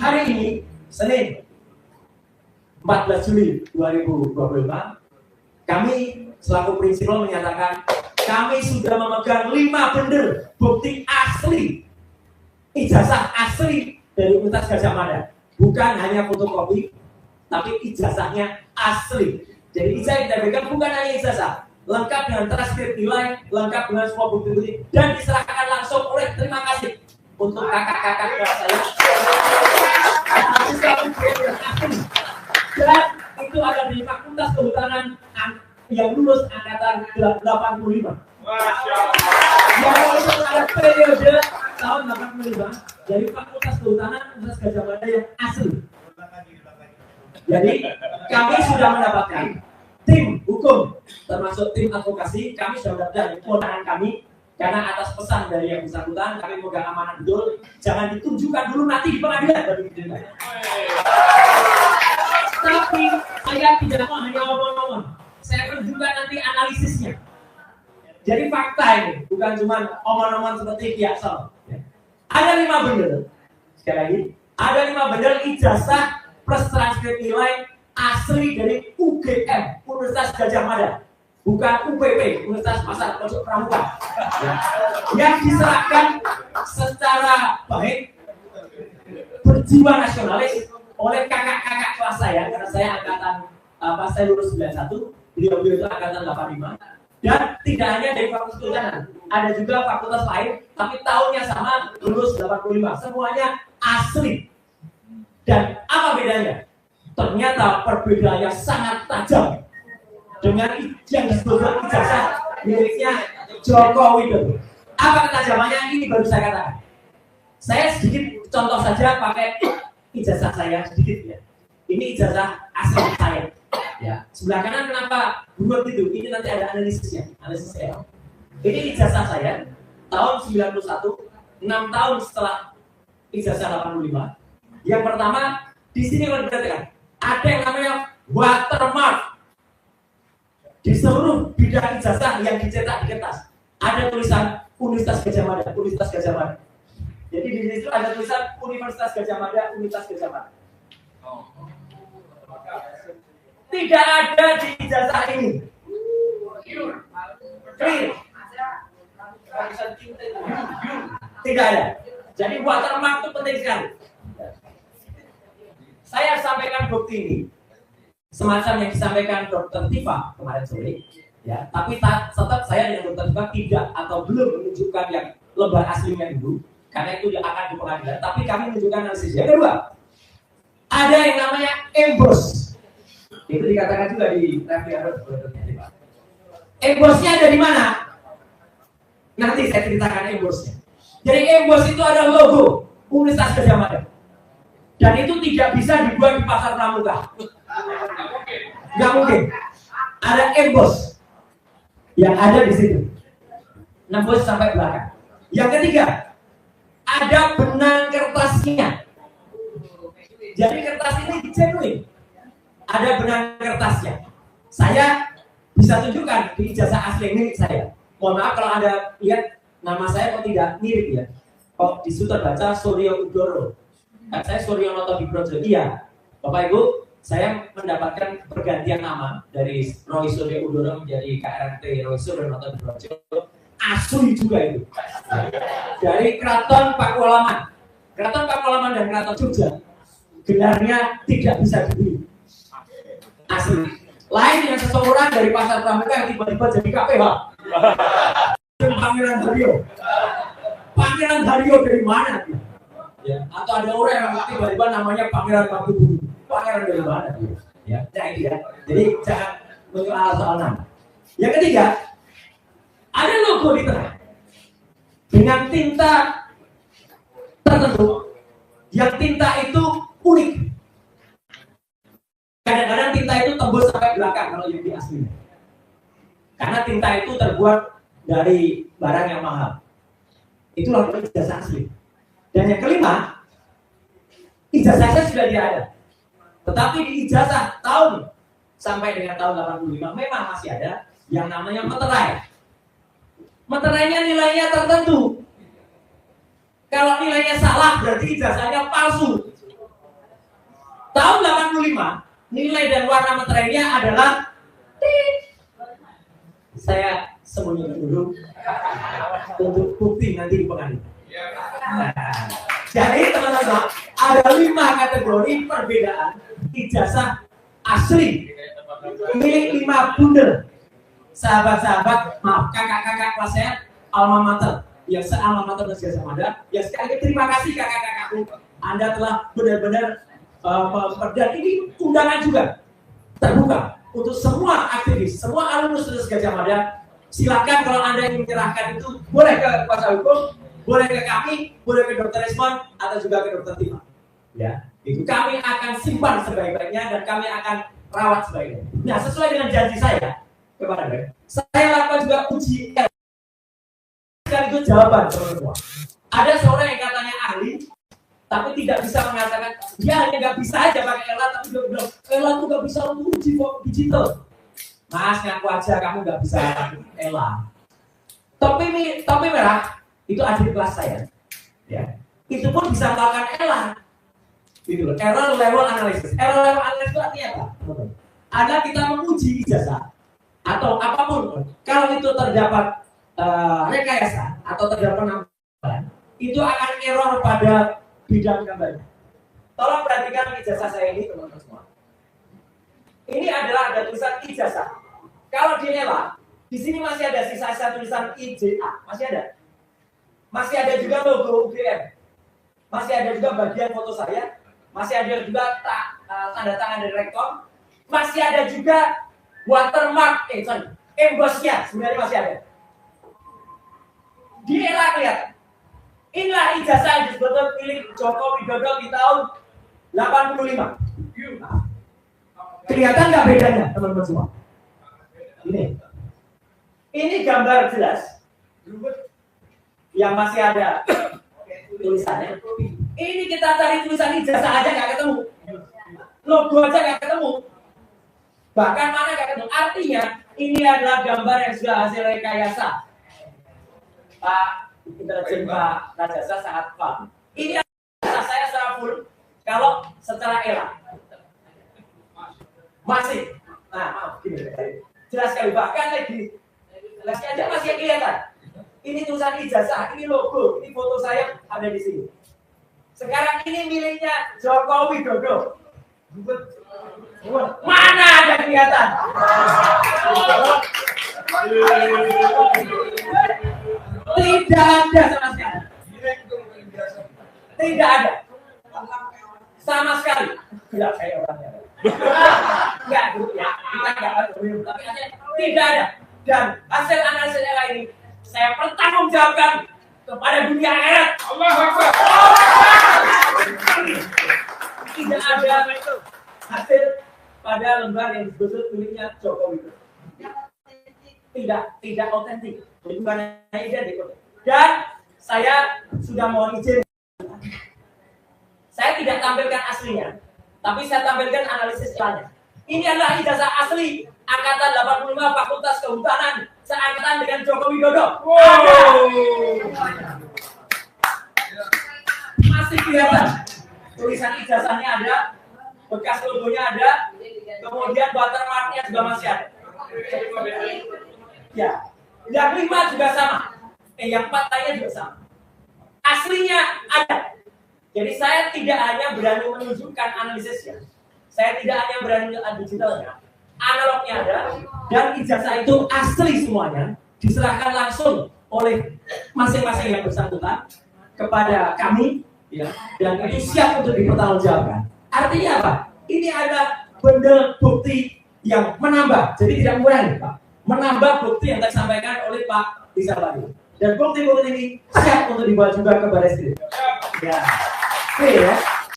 Hari ini, Senin, 14 Juli 2025, kami selaku prinsipal menyatakan kami sudah memegang 5 bundel bukti asli, ijazah asli dari Universitas Gadjah Mada. Bukan hanya fotokopi, tapi ijazahnya asli. Jadi ijazah yang kita berikan bukan hanya ijazah, lengkap dengan transkrip nilai, lengkap dengan semua bukti-bukti, dan diserahkan langsung oleh, terima kasih untuk kakak-kakak kelas saya. Dan itu ada di Fakultas Kehutanan yang lulus angkatan 85. Yang lulus pada periode tahun 85 dari Fakultas Kehutanan Universitas Gadjah Mada yang asli. Jadi kami sudah mendapatkan tim hukum termasuk tim advokasi, kami sudah mendapatkan kewenangan kami karena atas pesan dari yang bersangkutan kami memegang amanah betul, jangan ditunjukkan dulu nanti di pengadilan bagi kita. Tapi saya tidak mau hanya ngomong-ngomong, saya tunjukkan nanti analisisnya. Jadi fakta ini bukan cuma omong-omong seperti biasa. Ada 5 bundel, sekali lagi, ada 5 bundel ijazah plus transkrip nilai asli dari UGM, Universitas Gadjah Mada, bukan UPP, Universitas Pasar Pojok Pramuka, yang diserahkan secara baik, berjiwa nasionalis oleh kakak-kakak kelas saya, karena saya angkatan saya lulus 91, beliau itu angkatan 85, dan tidak hanya dari Fakultas Kehutanan, ada juga fakultas lain, tapi tahunnya sama, lulus 85, semuanya asli. Dan apa bedanya? Ternyata perbedaannya sangat tajam dengan yang disebut ijazah miliknya Joko Widodo. Apa ketajamannya? Ini baru saya katakan. Saya sedikit contoh saja pakai ijazah saya sedikit ya. Ini ijazah asli saya. Ya. Sebelah kanan kenapa buat itu? Ini nanti ada analisisnya. Analisis saya. Ini ijazah saya tahun 91, 6 tahun setelah ijazah 85. Yang pertama di sini kalau dikatakan ada yang namanya watermark di seluruh bidang ijazah yang dicetak di kertas. Ada tulisan Universitas Gadjah Mada, Universitas Gadjah Mada. Jadi di situ ada tulisan Universitas Gadjah Mada, Universitas Gadjah Mada. Tidak ada di ijazah ini. Clear. Tidak ada. Jadi watermark itu penting sekali. Saya sampaikan bukti ini, semacam yang disampaikan Dr. Tifa kemarin sore, ya. Tapi tetap saya dengan Dr. Tifa tidak atau belum menunjukkan yang lembar aslinya dulu, karena itu akan di pengadilan. Tapi kami menunjukkan analisis. Yang kedua, ada yang namanya emboss. Itu dikatakan juga di review Dr. Tifa. Embossnya ada di mana? Nanti saya ceritakan embossnya. Jadi emboss itu ada logo Universitas Gadjah Mada. Dan itu tidak bisa dibuat di pasar pramuka. Nggak mungkin. Ada emboss yang ada di situ. Nembus sampai belakang. Yang ketiga, ada benang kertasnya. Jadi kertas ini genuine. Ada benang kertasnya. Saya bisa tunjukkan di ijazah asli milik saya. Mohon maaf kalau Anda lihat nama saya kok tidak mirip ya. Kok di situ terbaca Suryo Udoro. Saya Suryo Noto Dibrojo. Iya, Bapak Ibu, saya mendapatkan pergantian nama dari Roy Suryo Udoro menjadi KRT Roy Suryo Noto Dibrojo. Asli juga itu. Dari Keraton Pakualaman. Keraton Pakualaman dan Keraton Jogja. Gelarnya tidak bisa dibeli. Asli. Lain dengan seseorang dari pasar pramuka yang tiba-tiba jadi KPH. Pangeran Haryo. Pangeran Haryo dari mana? Ya, atau ada orang yang tiba-tiba namanya Pangeran Mangkubumi. Pangeran dari mana? Ya, ya. Jadi jangan menyoal soal nama. Yang ketiga, ada logo di tengah dengan tinta tertentu. Yang tinta itu unik. Kadang-kadang tinta itu tembus sampai belakang kalau yang di asli. Karena tinta itu terbuat dari barang yang mahal. Itulah ijazah asli. Dan yang kelima, ijazah saya sudah tidak ada. Tetapi di ijazah tahun sampai dengan tahun 85 memang masih ada yang namanya meterai. Meterainya nilainya tertentu. Kalau nilainya salah berarti ijazahnya palsu. Tahun 85, nilai dan warna meterainya adalah saya sembunyikan dulu untuk bukti nanti di pengadilan. Nah, jadi teman-teman, ada 5 kategori perbedaan ijazah asli milik 5 bundel. Sahabat-sahabat, maaf, kakak-kakak kelas saya alma mater, yang se-alma mater dan Gajah Mada, yang sekali lagi terima kasih kakak-kakakku, Anda telah benar-benar dan ini undangan juga terbuka untuk semua aktivis, semua alumnus Gajah Mada. Silakan kalau Anda ingin menyerahkan itu, boleh ke kuasa hukum, boleh ke kami, boleh ke Dr. Resmond, atau juga ke Dr. Tima. Ya, itu kami akan simpan sebaik-baiknya dan kami akan rawat sebaiknya. Nah, sesuai dengan janji saya kepada Anda, saya lakukan juga uji sekaligus jawaban semua. Ada seorang yang katanya ahli, tapi tidak bisa mengatakan dia hanya nggak bisa aja pakai ELA, tapi dia bilang ELA tuh nggak bisa untuk uji digital. Mas, ngaku aja kamu nggak bisa ELA. Topi merah itu adik kelas saya, ya. Itu pun bisa melakukan ELA, gitu loh. Error level analysis. Error level analysis itu artinya apa? Ada kita menguji ijazah atau apapun, kalau itu terdapat rekayasa atau terdapat penambahan, itu akan error pada bidang gambarnya. Tolong perhatikan ijazah saya ini, teman-teman semua. Ini adalah ada tulisan ijazah. Kalau di ELA, di sini masih ada sisa-sisa tulisan IJA, masih ada. Masih ada juga logo UGM. Masih ada juga bagian foto saya. Masih ada juga tanda tangan dari rektor. Masih ada juga watermark, embossnya sebenarnya masih ada. Di ELA kelihatan. Inilah ijazah yang disebut milik Joko Widodo di tahun 85. Kelihatan nggak bedanya, teman-teman semua? Ini gambar jelas yang masih ada tulisannya. Ini kita cari tulisan ijazah aja nggak ketemu, logo aja nggak ketemu, bahkan mana nggak ketemu. Artinya ini adalah gambar yang sudah hasil rekayasa. Pak intelijen Pak Rajasa sangat paham. Ini adalah saya secara full. Kalau secara ELA masih, nah maaf, gini, jelas sekali. Bahkan lagi aja masih kelihatan. Ini tulisan ijazah, ini logo, ini foto saya ada di sini. Sekarang ini miliknya Joko Widodo. Mana ada kelihatan? Tidak ada sama sekali. Tidak ada. Sama sekali. Tidak saya orangnya. Enggak, ya. Kita enggak ada. Tapi tidak ada. Dan hasil analisis ini saya pertanggungjawabkan kepada dunia akhirat. Allahu Akbar. Tidak ada hasil pada lembar yang disebut miliknya Joko Widodo. Tidak otentik. Bukan hanya identik. Dan saya sudah mohon izin. Saya tidak tampilkan aslinya, tapi saya tampilkan analisis ilahnya. Ini adalah ijazah asli angkatan 85 Fakultas Kehutanan seangkatan dengan Joko Widodo. Masih kelihatan tulisan ijazahnya ada, bekas logonya ada, kemudian watermarknya juga masih ada. Ya, yang 5 juga sama, yang 4 lainnya juga sama. Aslinya ada. Jadi saya tidak hanya berani menunjukkan analisisnya, saya tidak hanya berani menunjukkan digitalnya, analognya ada, dan ijazah itu asli semuanya, diserahkan langsung oleh masing-masing yang bersangkutan kepada kami, ya, dan itu siap untuk dipertanggungjawabkan. Artinya apa? Ini ada benda bukti yang menambah, jadi tidak mengurangi, Pak. Menambah bukti yang disampaikan oleh Pak Rizal. Dan bukti-bukti ini siap untuk dibawa juga ke Baris Krim. Ya. Oke ya.